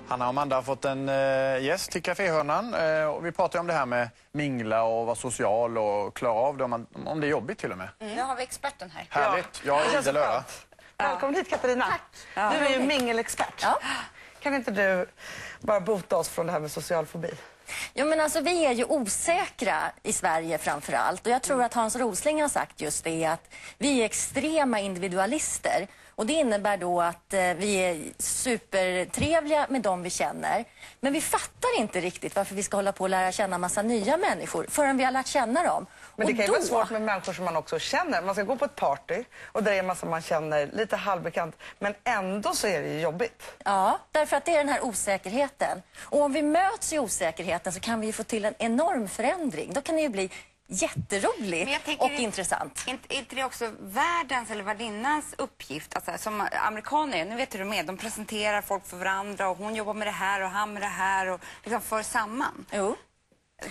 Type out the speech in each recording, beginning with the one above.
Hanna och Amanda har fått en gäst till Caféhörnan och vi pratar om det här med mingla och vara social och klara av det om det är jobbigt till och med. Nu har vi experten här. Härligt, jag är idel öra. Välkommen hit Katarina. Tack. Du är ju mingelexpert. Ja. Kan inte du bara bota oss från det här med social fobi? Jo, men alltså, vi är ju osäkra i Sverige framför allt. Och jag tror att Hans Rosling har sagt just det, att vi är extrema individualister. Och det innebär då att vi är supertrevliga med dem vi känner. Men vi fattar inte riktigt varför vi ska hålla på och lära känna massa nya människor förrän vi har lärt känna dem. Men det kan ju vara svårt med människor som man också känner. Man ska gå på ett party och där är en massa man känner lite halvbekant. Men ändå så är det ju jobbigt. Ja, därför att det är den här osäkerheten. Och om vi möts i osäkerheten så kan vi ju få till en enorm förändring. Då kan det ju bli jätteroligt och intressant. Är inte det också världens eller värdinnans uppgift? Alltså, som amerikaner, nu vet du med, de presenterar folk för varandra och hon jobbar med det här och han med det här och liksom för samman. Jo.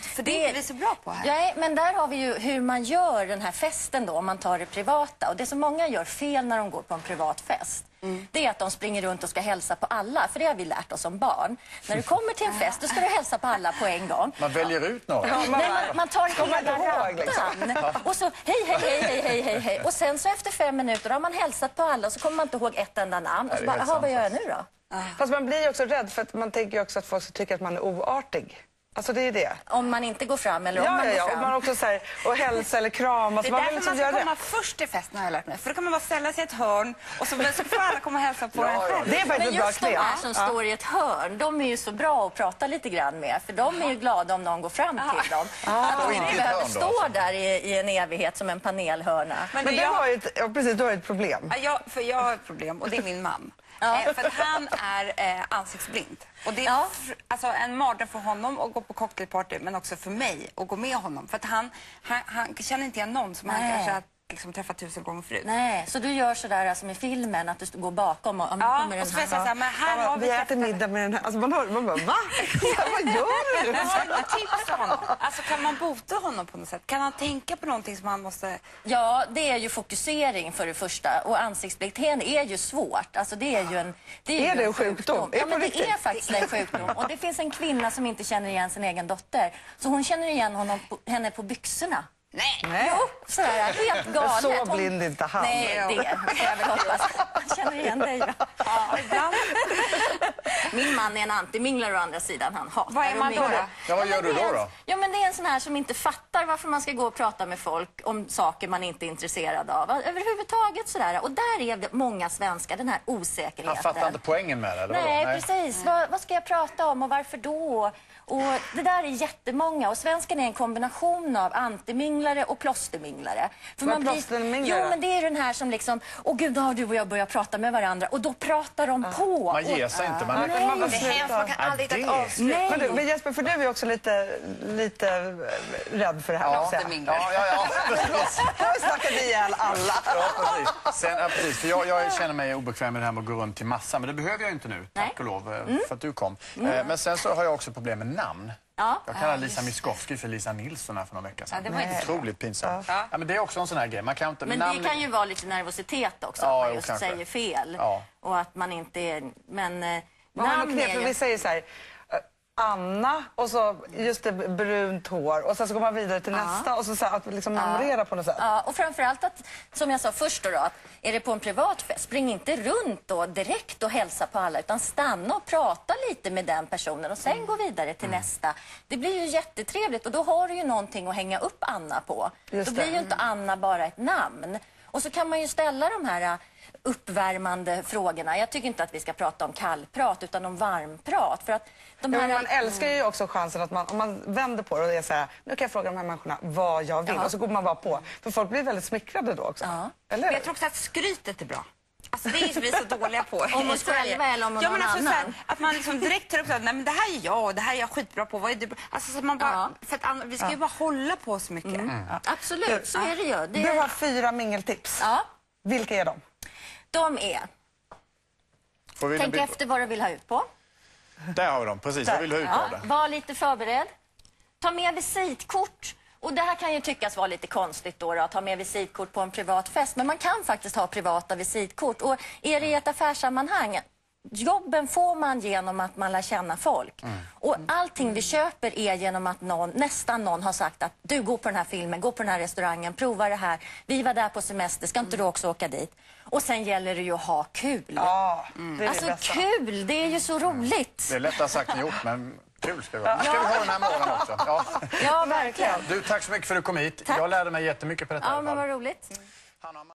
För det är vi så bra på här. Ja, men där har vi ju hur man gör den här festen då, om man tar det privata. Och det som många gör fel när de går på en privat fest, det är att de springer runt och ska hälsa på alla. För det har vi lärt oss som barn. När du kommer till en fest, då ska du hälsa på alla på en gång. Man väljer ut några. Nej, man tar hela raddan. Och så hej. Och sen så efter 5 minuter har man hälsat på alla och så kommer man inte ihåg ett enda namn. Och så bara, vad gör jag nu då? Fast man blir ju också rädd för att man tänker ju också att folk ska tycka att man är oartig. Alltså det är det. Om man inte går fram eller om man går fram. Och man också säger och hälsa eller krama. Det är därför man ska komma först till festen har jag lärt mig. För då kan man bara ställa sig i ett hörn och så får alla komma och hälsa på en själv. Det är faktiskt men just de här som står i ett hörn, de är ju så bra att prata lite grann med. För de är ju glada om någon går fram till dem. Att de inte behöver stå där i en evighet som en panelhörna. Men du har ju ett problem. Ja, för jag har ett problem och det är min man. För att han är ansiktsblind. Och det är alltså en mardröm för honom att gå på cocktailparty, men också för mig att gå med honom. För att han känner inte igen någon som han kanske har liksom träffat 1000 gånger förut. Nej, så du gör sådär som i filmen, att du går bakom och kommer den och så får jag säga men här har vi äter middag med den här. Alltså man bara, va? Vad gör du? Men har du något tips till honom? Alltså kan man bota honom på något sätt? Kan han tänka på någonting som han måste... Ja, det är ju fokusering för det första. Och ansiktsblindhet är ju svårt. Alltså det är ju en... Är det en sjukdom? Ja, men det är faktiskt en sjukdom. Och det finns en kvinna som inte känner igen sin egen dotter. Så hon känner igen henne på byxorna. Nej. Jo, sådär, helt galet. Så blind inte han. Nej, det får jag väl hoppas. Han känner igen dig. Ja. Min man är en antiminglare å andra sidan. Han hatar. Vad är man då? Ja, vad gör du då? Ja, men det är en sån här som inte fattar varför man ska gå och prata med folk om saker man inte är intresserad av. Överhuvudtaget sådär. Och där är det många svenskar, den här osäkerheten. Han fattar inte poängen med det, eller Nej, precis. Vad ska jag prata om och varför då? Och det där är jättemånga. Och svensken är en kombination av antiminglare och plåsterminglare. För man plåsterminglare? Jo, men det är den här som liksom, gud, då har du och jag börjat prata med varandra. Och då pratar de på. Man ger sig inte. Det är hemskt, man kan aldrig hitta ett avslut. Men Jesper, för du är också lite rädd för det här. Ja. Jag har snackat ihjäl alla. Ja, precis. För jag känner mig obekväm med det här med att gå runt till massa. Men det behöver jag inte nu, tack och lov, för att du kom. Men sen så har jag också problem med namn. Ja. Jag kallar Lisa Miskovsky för Lisa Nilsson här för några veckor sedan. Ja, det var inte otroligt pinsamt. Ja, men det är också en sån här grej. Man kan inte, men namn... det kan ju vara lite nervositet också, Ja, att man just säger fel. Ja. Och att man inte är... Men namn är ju... Vi säger så här... Anna och så just det, brunt hår och sen så går man vidare till nästa och så att liksom memorera på något sätt. Ja, och framförallt att, som jag sa först då, att är det på en privat fest, spring inte runt då direkt och hälsa på alla, utan stanna och prata lite med den personen och sen gå vidare till nästa. Det blir ju jättetrevligt och då har du ju någonting att hänga upp Anna på. Då blir ju inte Anna bara ett namn. Och så kan man ju ställa de här uppvärmande frågorna. Jag tycker inte att vi ska prata om kallprat utan om varmprat. För att de här... man älskar ju också chansen att om man vänder på det och är så här, nu kan jag fråga de här människorna vad jag vill. Och så går man bara på. För folk blir väldigt smickrade då också. Eller? Men jag tror också att skrytet är bra. Alltså det är vi så dåliga på. Om oss själva eller om någon annan. Så här, att man liksom direkt tar upp att nej, men det här är jag och det här är jag skitbra på. Vad är du? Alltså så att man bara, för att vi ska ju bara hålla på så mycket. Absolut, så är det ju. Du har 4 mingeltips. Ja. Vilka är de? De är... Tänk efter vad du vill ha ut på. Där har vi dem, precis. Vad vill du ha ut på det? Var lite förberedd. Ta med visitkort Och det här kan ju tyckas vara lite konstigt då, att ha med visitkort på en privat fest. Men man kan faktiskt ha privata visitkort. Och är det i ett affärssammanhang, jobben får man genom att man lär känna folk. Och allting vi köper är genom att nästan någon har sagt att du går på den här filmen, går på den här restaurangen, prova det här. Vi var där på semester, ska inte du också åka dit? Och sen gäller det ju att ha kul. Ja, det är Alltså det bästa. kul, det är ju så roligt. Det är lättare sagt än gjort, men kul ska vi ha. Nu ska vi ha den här morgonen också. Ja. Ja, verkligen. Du, tack så mycket för att du kom hit. Tack. Jag lärde mig jättemycket på detta. Ja, men vad roligt. Hanna.